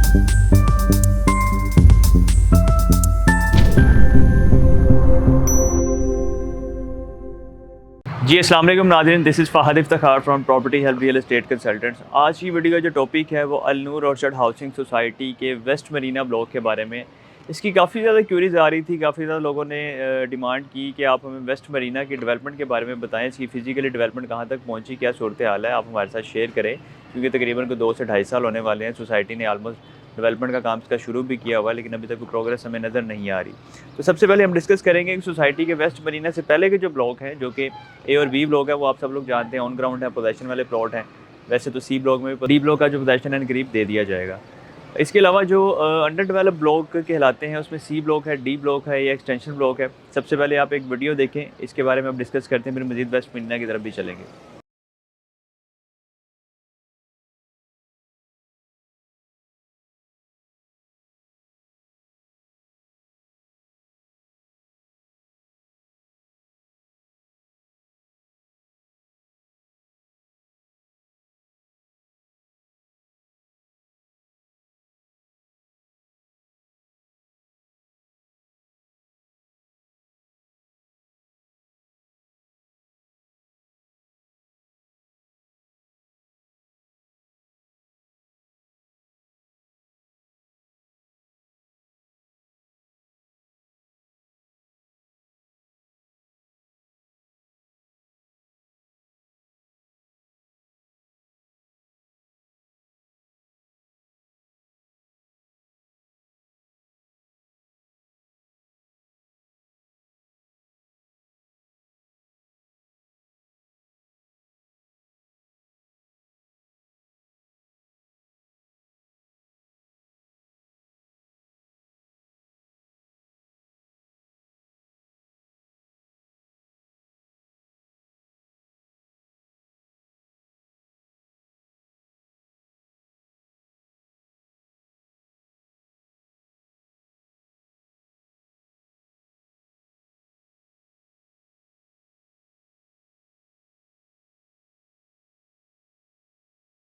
जी अस्सलाम वालेकुम नाज़रीन, this is Fahd Iftikhar from property help real estate consultants. आज की वीडियो का जो टॉपिक है वो अल नूर ऑर्चर्ड हाउसिंग सोसाइटी के वेस्ट मरीना ब्लॉक के बारे में। इसकी काफ़ी ज़्यादा क्यूरीज आ रही थी, काफ़ी ज़्यादा लोगों ने डिमांड की कि आप हमें वेस्ट मरीना की डेवलपमेंट के बारे में बताएं, इसकी फ़िज़िकली डेवलपमेंट कहाँ तक पहुँची, क्या सूरत हाल है, आप हमारे साथ शेयर करें। क्योंकि तकरीबन को 2 से ढाई साल होने वाले हैं, सोसाइटी ने आलमोस्ट डेवलपमेंट का काम इसका शुरू भी किया हुआ है, लेकिन अभी तक कोई प्रोग्रेस हमें नज़र नहीं आ रही। तो सबसे पहले हम डिस्कस करेंगे कि सोसाइटी के वेस्ट मरीना से पहले के जो ब्लॉक हैं, जो कि ए और बी ब्लॉक है, वो आप सब लोग जानते हैं ऑन ग्राउंड है, पोजेसन वाले प्लॉट हैं। वैसे तो सी ब्लॉक में भी डी ब्लॉक का जो पोजेसन है करीब दे दिया जाएगा। इसके अलावा जो अंडर डेवलप ब्लॉक कहलाते हैं, उसमें सी ब्लॉक है, डी ब्लॉक है या एक्सटेंशन ब्लॉक है। सबसे पहले आप एक वीडियो देखें, इसके बारे में आप डिस्कस करते हैं, फिर मज़ीद वेस्ट मरीना की तरफ भी चलेंगे।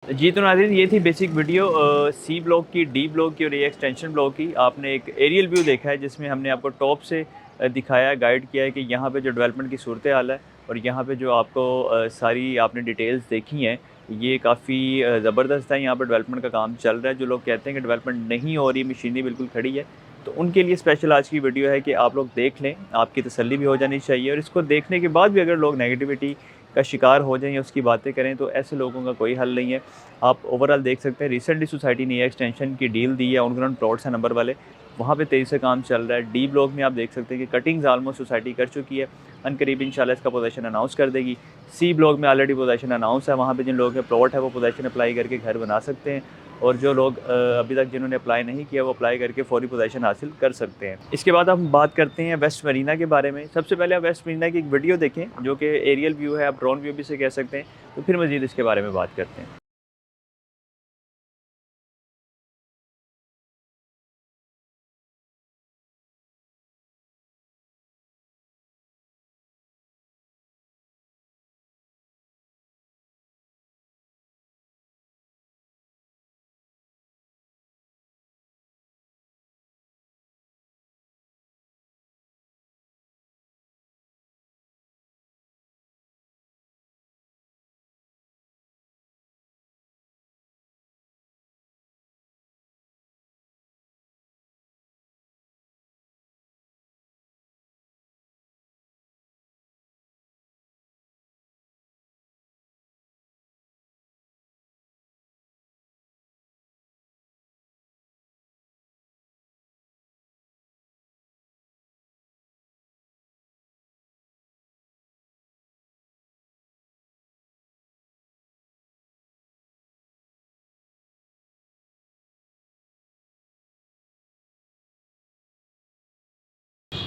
जी तो नाज़रीन, ये थी बेसिक वीडियो सी ब्लॉक की, डी ब्लॉक की और ये एक्सटेंशन ब्लॉक की। आपने एक एरियल व्यू देखा है जिसमें हमने आपको टॉप से दिखाया है, गाइड किया है कि यहाँ पे जो डेवलपमेंट की सूरत हाल है और यहाँ पे जो आपको सारी आपने डिटेल्स देखी हैं, ये काफ़ी ज़बरदस्त है। यहाँ पर डेवलपमेंट का काम चल रहा है। जो लोग कहते हैं कि डेवलपमेंट नहीं हो रही, मशीनरी बिल्कुल खड़ी है, तो उनके लिए स्पेशल आज की वीडियो है कि आप लोग देख लें, आपकी तसल्ली भी हो जानी चाहिए। और इसको देखने के बाद भी अगर लोग नेगेटिविटी का शिकार हो जाएँ या उसकी बातें करें, तो ऐसे लोगों का कोई हल नहीं है। आप ओवरऑल देख सकते हैं, रिसेंटली सोसाइटी ने एक्सटेंशन की डील दी है, ऑन ग्राउंड प्लॉट्स हैं नंबर वाले, वहाँ पे तेज़ी से काम चल रहा है। डी ब्लॉक में आप देख सकते हैं कि कटिंग्स ऑलमोस्ट सोसाइटी कर चुकी है, अनकरीब इंशाल्लाह इसका पोजेसन अनाउंस कर देगी। सी ब्लॉक में ऑलरेडी पोजेसन अनाउंस है, वहाँ पे जिन लोगों के प्लॉट है वो पोजेसन अप्लाई करके घर बना सकते हैं, और जो लोग अभी तक जिन्होंने अप्लाई नहीं किया वो अप्लाई करके फौरी पोजेसन हासिल कर सकते हैं। इसके बाद हम बात करते हैं वेस्ट मरीना के बारे में। सबसे पहले आप वेस्ट मरीना की एक वीडियो देखें, जो कि एरियल व्यू है, आप ड्रोन व्यू भी से कह सकते हैं, तो फिर मज़ीद इसके बारे में बात करते हैं।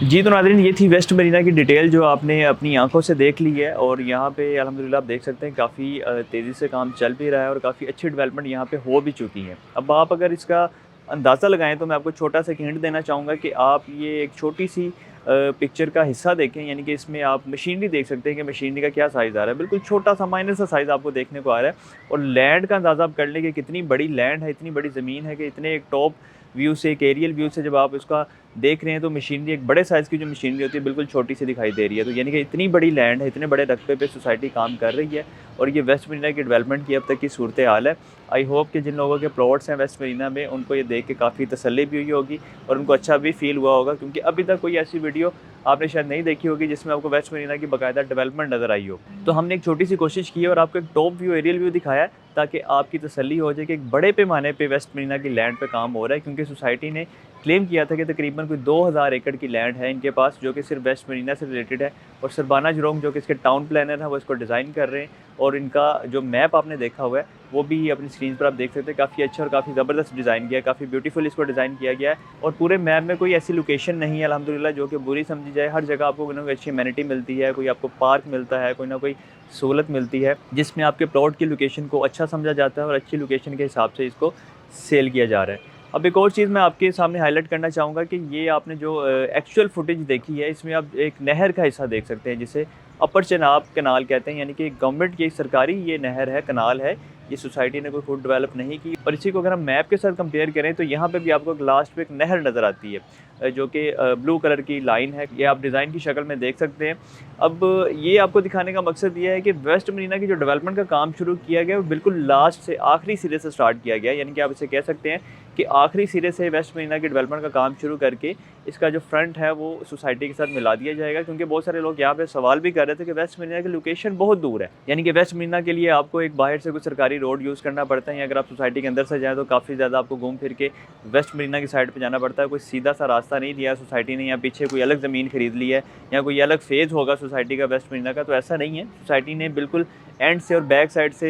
जी तो नाज़रीन, ये थी वेस्ट मरीना की डिटेल जो आपने अपनी आंखों से देख ली है। और यहाँ पे अल्हम्दुलिल्लाह आप देख सकते हैं काफ़ी तेज़ी से काम चल भी रहा है और काफ़ी अच्छी डेवलपमेंट यहाँ पे हो भी चुकी है। अब आप अगर इसका अंदाज़ा लगाएं तो मैं आपको छोटा सा हिंट देना चाहूँगा कि आप ये एक छोटी सी पिक्चर का हिस्सा देखें, यानी कि इसमें आप मशीनरी देख सकते हैं कि मशीनरी का क्या साइज़ आ रहा है। बिल्कुल छोटा सा माइनर सा साइज़ आपको देखने को आ रहा है और लैंड का अंदाज़ा आप कर लें कि कितनी बड़ी लैंड है, इतनी बड़ी ज़मीन है कि इतने एक टॉप व्यू से, एक एरियल व्यू से जब आप इसका देख रहे हैं तो मशीनरी, एक बड़े साइज़ की जो मशीनरी होती है, बिल्कुल छोटी सी दिखाई दे रही है। तो यानी कि इतनी बड़ी लैंड है, इतने बड़े रकबे पे सोसाइटी काम कर रही है और ये वेस्ट मरीना की डेवलपमेंट की अब तक की सूरत हाल है। आई होप कि जिन लोगों के प्लॉट्स हैं वेस्ट मरीना में, उनको ये देख के काफ़ी तसल्ली भी हुई होगी और उनको अच्छा भी फ़ील हुआ होगा, क्योंकि अभी तक कोई ऐसी वीडियो आपने शायद नहीं देखी होगी जिसमें आपको वेस्ट मरीना की बाकायदा डेवलपमेंट नज़र आई हो। तो हमने एक छोटी सी कोशिश की है और आपको एक टॉप व्यू, एरियल व्यू दिखाया है, ताकि आपकी तसल्ली हो जाए कि एक बड़े पैमाने पे वेस्ट मरीना की लैंड पे काम हो रहा है, क्योंकि सोसाइटी ने क्लेम किया था कि तकरीबन कोई 2000 एकड़ की लैंड है इनके पास, जो कि सिर्फ वेस्ट मरीना से रिलेटेड है। और सरबाना जरोंग जो कि इसके टाउन प्लानर हैं, वो इसको डिज़ाइन कर रहे हैं और इनका जो मैप आपने देखा हुआ है वो भी अपनी स्क्रीन पर आप देख सकते हैं। काफ़ी अच्छा और काफ़ी ज़बरदस्त डिज़ाइन किया है, काफ़ी ब्यूटीफुल इसको डिज़ाइन किया गया है और पूरे मैप में कोई ऐसी लोकेशन नहीं है अल्हम्दुलिल्लाह जो कि बुरी समझी जाए। हर जगह आपको कोई ना कोई अच्छी एमिनिटी मिलती है, कोई आपको पार्क मिलता है, कोई ना कोई सहूलत मिलती है जिसमें आपके प्लॉट की लोकेशन को अच्छा समझा जाता है और अच्छी लोकेशन के हिसाब से इसको सेल किया जा रहा है। अब एक और चीज़ मैं आपके सामने हाईलाइट करना चाहूँगा कि ये आपने जो एक्चुअल फुटेज देखी है, इसमें आप एक नहर का हिस्सा देख सकते हैं जिसे अपर चेनाब कैनाल कहते हैं, यानी कि गवर्नमेंट की सरकारी ये नहर है, कैनाल है। ये सोसाइटी ने कोई खुद डेवलप नहीं की और इसी को अगर हम मैप के साथ कंपेयर करें तो यहाँ पे भी आपको लास्ट पे एक नहर नज़र आती है, जो कि ब्लू कलर की लाइन है। ये आप डिज़ाइन की शक्ल में देख सकते हैं। अब ये आपको दिखाने का मकसद ये है कि वेस्ट मरीना की जो डेवलपमेंट का काम शुरू किया गया है वो बिल्कुल लास्ट से आखिरी सिरे से स्टार्ट किया गया है, यानी कि आप इसे कह सकते हैं कि आखिरी सिरे से वेस्ट मरीना की डेवलपमेंट का काम शुरू करके इसका जो फ्रंट है वो सोसाइटी के साथ मिला दिया जाएगा। क्योंकि बहुत सारे लोग यहाँ पे सवाल भी कर रहे थे कि वेस्ट मरीना की लोकेशन बहुत दूर है, यानी कि वेस्ट मरीना के लिए आपको एक बाहर से कोई सरकारी रोड यूज़ करना पड़ता है, या अगर आप सोसाइटी के अंदर से जाएँ तो काफ़ी ज़्यादा आपको घूम फिर के वेस्ट मरीना की साइड पर जाना पड़ता है। कोई सीधा सा रास्ता नहीं दिया सोसाइटी ने, या पीछे कोई अलग ज़मीन खरीद ली है या कोई अलग फेज़ होगा सोसाइटी का वेस्ट मरीना का, तो ऐसा नहीं है। सोसाइटी ने बिल्कुल एंड से और बैक साइड से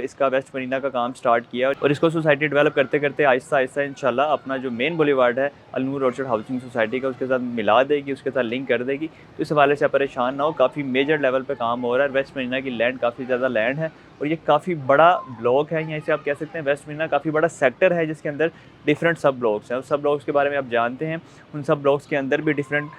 इसका वेस्ट मरीना का काम स्टार्ट किया और इसको सोसाइटी डेवलप करते करते आहिस्ता आहिस्ता इंशाल्लाह अपना जो मेन बुलेवार्ड है अलनूर ऑर्चर्ड हाउसिंग सोसाइटी का, उसके साथ मिला देगी, उसके साथ लिंक कर देगी। तो इस हवाले से आप परेशान ना हो, काफ़ी मेजर लेवल पे काम हो रहा है। वेस्ट मरीना की लैंड काफ़ी ज़्यादा लैंड है और ये काफ़ी बड़ा ब्लॉक है, यहाँ से आप कह सकते हैं वेस्ट मरीना काफ़ी बड़ा सेक्टर है जिसके अंदर डिफरेंट सब ब्लॉक्स हैं। उस सब ब्लॉक्स के बारे में आप जानते हैं, उन सब ब्लॉक्स के अंदर भी डिफरेंट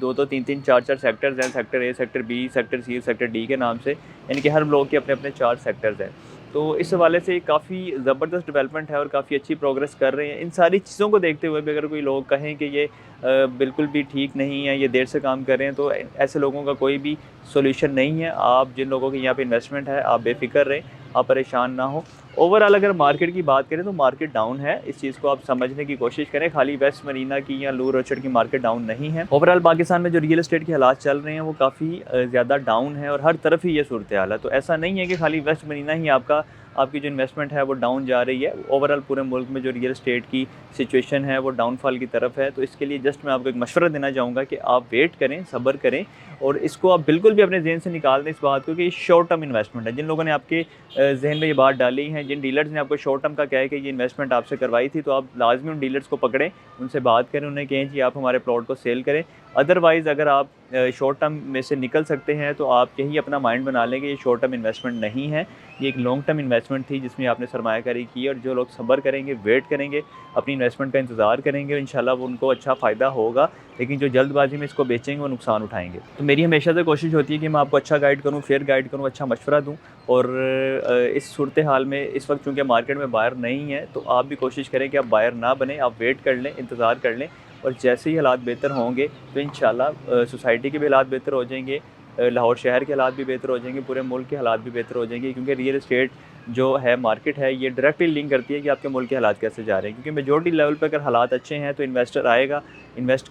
2-2, 3-3, 4-4 सेक्टर्स हैं, sector A, sector B, sector C, sector D के नाम से, यानी कि हर ब्लॉक के अपने अपने 4 सेक्टर्स हैं। तो इस हवाले से काफ़ी ज़बरदस्त डेवलपमेंट है और काफ़ी अच्छी प्रोग्रेस कर रहे हैं। इन सारी चीज़ों को देखते हुए भी अगर कोई लोग कहें कि ये बिल्कुल भी ठीक नहीं है, ये देर से काम कर रहे हैं, तो ऐसे लोगों का कोई भी सॉल्यूशन नहीं है। आप जिन लोगों की यहाँ पे इन्वेस्टमेंट है, आप बेफ़िक्र रहें, आप परेशान ना हो। ओवरऑल अगर मार्केट की बात करें तो मार्केट डाउन है, इस चीज़ को आप समझने की कोशिश करें। खाली वेस्ट मरीना की या लूर ऑर्चर्ड की मार्केट डाउन नहीं है। ओवरऑल पाकिस्तान में जो रियल एस्टेट के हालात चल रहे हैं वो काफ़ी ज़्यादा डाउन है और हर तरफ ही ये सूरत हाल है। तो ऐसा नहीं है कि खाली वेस्ट मरीना ही आपकी जो इन्वेस्टमेंट है वो डाउन जा रही है। ओवरऑल पूरे मुल्क में जो रियल एस्टेट की सिचुएशन है वो डाउनफॉल की तरफ है। तो इसके लिए जस्ट मैं आपको एक मशवरा देना चाहूँगा कि आप वेट करें, सब्र करें और इसको आप बिल्कुल भी अपने ज़हन से निकाल दें इस बात को कि ये शॉर्ट टर्म इन्वेस्टमेंट है। जिन लोगों ने आपके ज़हन में ये बात डाली है, जिन डीलर्स ने आपको शॉर्ट टर्म का कहा है कि ये इन्वेस्टमेंट आपसे करवाई थी, तो आप लाजमी उन डीलर्स को पकड़ें, उनसे बात करें, उन्हें कहें कि आप हमारे प्लॉट को सेल करें। अदरवाइज़ अगर आप शॉर्ट टर्म में से निकल सकते हैं तो आप यही अपना माइंड बना लें कि ये शॉर्ट टर्म इन्वेस्टमेंट नहीं है, ये एक लॉन्ग टर्म इन्वेस्टमेंट थी जिसमें आपने सरमायाकारी की। और जो लोग सब्र करेंगे, वेट करेंगे, अपनी इन्वेस्टमेंट का इंतज़ार करेंगे, इंशाल्लाह वो उनको अच्छा फ़ायदा होगा। लेकिन जो जल्दबाजी में इसको बेचेंगे वो नुकसान उठाएंगे। तो मेरी हमेशा से कोशिश होती है कि मैं आपको अच्छा गाइड करूँ, फेयर गाइड करूँ, अच्छा मशवरा दूँ। और इस सूरत हाल में इस वक्त चूँकि मार्केट में बायर नहीं है, तो आप भी कोशिश करें कि आप बायर ना बने, आप वेट कर लें, इंतज़ार कर लें और जैसे ही हालात बेहतर होंगे तो इंशाल्लाह सोसाइटी के भी हालात बेहतर हो जाएंगे, लाहौर शहर के हालात भी बेहतर हो जाएंगे, पूरे मुल्क के हालात भी बेहतर हो जाएंगे। क्योंकि रियल एस्टेट जो है मार्केट है ये डायरेक्टली लिंक करती है कि आपके मुल्क के हालात कैसे जा रहे हैं। क्योंकि मेजॉरिटी लेवल पर अगर हालात अच्छे हैं तो इन्वेस्टर आएगा, इन्वेस्ट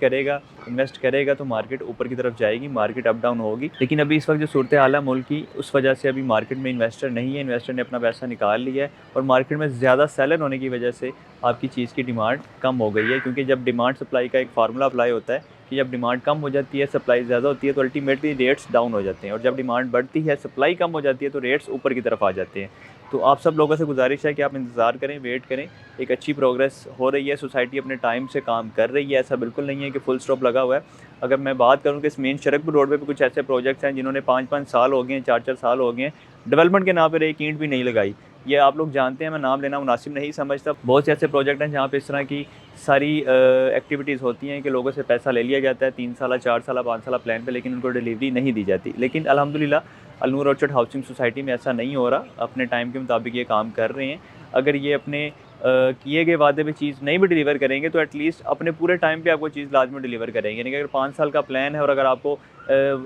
करेगा तो मार्केट ऊपर की तरफ जाएगी, मार्केट अप डाउन होगी। लेकिन अभी इस वक्त जो सूरत हाल है मुल्क की, उस वजह से अभी मार्केट में इन्वेस्टर नहीं है, इन्वेस्टर ने अपना पैसा निकाल लिया है और मार्केट में ज़्यादा सेलर होने की वजह से आपकी चीज़ की डिमांड कम हो गई है। क्योंकि जब डिमांड सप्लाई का एक फार्मूला अप्लाई होता है कि जब डिमांड कम हो जाती है, सप्लाई ज़्यादा होती है, तो अल्टीमेटली रेट्स डाउन हो जाते हैं और जब डिमांड बढ़ती है, सप्लाई कम हो जाती है, तो रेट्स ऊपर की तरफ आ जाते हैं। तो आप सब लोगों से गुजारिश है कि आप इंतज़ार करें, वेट करें। एक अच्छी प्रोग्रेस हो रही है, सोसाइटी अपने टाइम से काम कर रही है, ऐसा बिल्कुल नहीं है कि फुल स्टॉप लगा हुआ है। अगर मैं बात करूँ कि इस मेन शरकपुर रोड पे भी कुछ ऐसे प्रोजेक्ट्स हैं जिन्होंने 5-5 साल हो गए हैं, 4-4 साल हो गए हैं, डेवलपमेंट के नाम पर एक ईंट भी नहीं लगाई, ये आप लोग जानते हैं, मैं नाम लेना मुनासिब नहीं समझता। बहुत से ऐसे प्रोजेक्ट हैं जहाँ पे इस तरह की सारी एक्टिविटीज़ होती हैं कि लोगों से पैसा ले लिया जाता है 3 साल 4 साल 5 साल प्लान पे, लेकिन उनको डिलीवरी नहीं दी जाती। लेकिन अल्हम्दुलिल्लाह अलनूर ऑर्चर्ड हाउसिंग सोसाइटी में ऐसा नहीं हो रहा, अपने टाइम के मुताबिक ये काम कर रहे हैं। अगर ये अपने किए गए वादे पे चीज़ नहीं भी डिलीवर करेंगे तो एटलीस्ट अपने पूरे टाइम पे आपको चीज़ लाजमी डिलीवर करेंगे। यानी कि अगर 5 साल का प्लान है और अगर आपको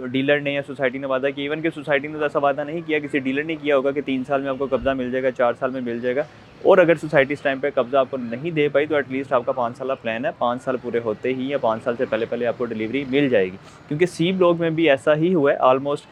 डीलर ने या सोसाइटी ने वादा किया, इवन कि सोसाइटी ने तो ऐसा वादा नहीं किया, किसी डीलर ने किया होगा कि 3 साल में आपको कब्ज़ा मिल जाएगा, 4 साल में मिल जाएगा, और अगर सोसाइटी इस टाइम पे कब्ज़ा आपको नहीं दे पाई तो एटलीस्ट आपका 5 साल का प्लान है, 5 साल पूरे होते ही या 5 साल से पहले आपको डिलीवरी मिल जाएगी। क्योंकि सी ब्लॉक में भी ऐसा ही हुआ है, ऑलमोस्ट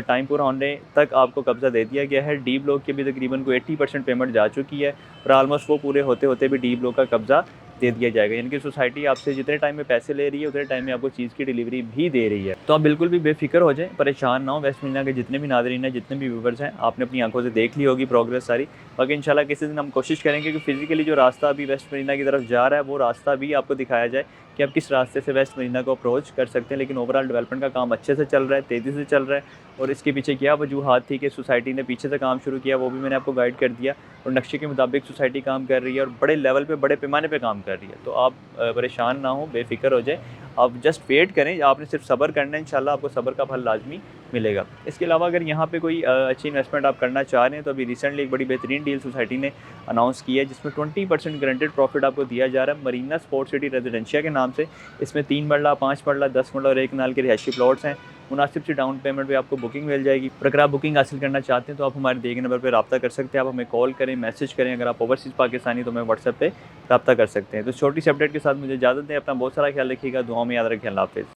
टाइम पूरा होने तक आपको कब्ज़ा दे दिया गया है। डी ब्लॉक की भी तकरीबन कोई 80% पेमेंट जा चुकी है और ऑलमोस्ट वो पूरे होते होते भी डी ब्लॉक का कब्ज़ा दे दिया जाएगा। यानी कि सोसाइटी आपसे जितने टाइम में पैसे ले रही है उतने टाइम में आपको चीज़ की डिलीवरी भी दे रही है। तो आप बिल्कुल भी बेफिक्र हो जाएं, परेशान ना हो। वेस्ट मदीना के जितने भी नाज़रीन हैं, जितने भी व्यूवर्स हैं, आपने अपनी आंखों से देख ली होगी प्रोग्रेस सारी। बाकी इंशाल्लाह किसी दिन हम कोशिश करेंगे कि फ़िज़िकली जो रास्ता अभी वेस्ट मदीना की तरफ जा रहा है वो रास्ता भी आपको दिखाया जाए कि आप किस रास्ते से वेस्ट मदीना को अप्रोच कर सकते हैं। लेकिन ओवरऑल डेवलपमेंट का काम अच्छे से चल रहा है, तेज़ी से चल रहा है, और इसके पीछे क्या वजूहात थी कि सोसाइटी ने पीछे से काम शुरू किया वो भी मैंने आपको गाइड कर दिया, और नक्शे के मुताबिक सोसाइटी काम कर रही है और बड़े लेवल पे, बड़े पैमाने पे काम कर रही है। तो आप परेशान ना हो, बेफ़िक्र हो जाएँ, आप जस्ट वेट करें। आपने सिर्फ सब्र करना है, इंशाल्लाह आपको सब्र का फल लाज़मी मिलेगा। इसके अलावा अगर यहाँ पे कोई अच्छी इन्वेस्टमेंट आप करना चाह रहे हैं तो अभी रिसेंटली एक बड़ी बेहतरीन डील सोसाइटी ने अनाउंस की है जिसमें 20% गारंटेड प्रॉफिट आपको दिया जा रहा है मरीना स्पोर्ट्स सिटी रेजिडेंशिया के नाम से। इसमें 3 मरला, 5 मरला, 10 मरला और 1 कनाल के रिहायशी प्लॉट्स हैं। मुनासिब सी डाउन पेमेंट पे आपको बुकिंग मिल जाएगी। और अगर आप बुकिंग हासिल करना चाहते हैं तो आप हमारे दिए गए नंबर पर रब्ता कर सकते हैं। आप हमें कॉल करें, मैसेज करें। अगर आप ओवरसीज़ पाकिस्तानी तो हमें व्हाट्सएप पे रब्ता कर सकते हैं। तो छोटी सी अपडेट के साथ मुझे इजाज़त दें। अपना बहुत सारा ख्याल रखिएगा, दुआओं में याद रखें। अल्लाह हाफ़िज़।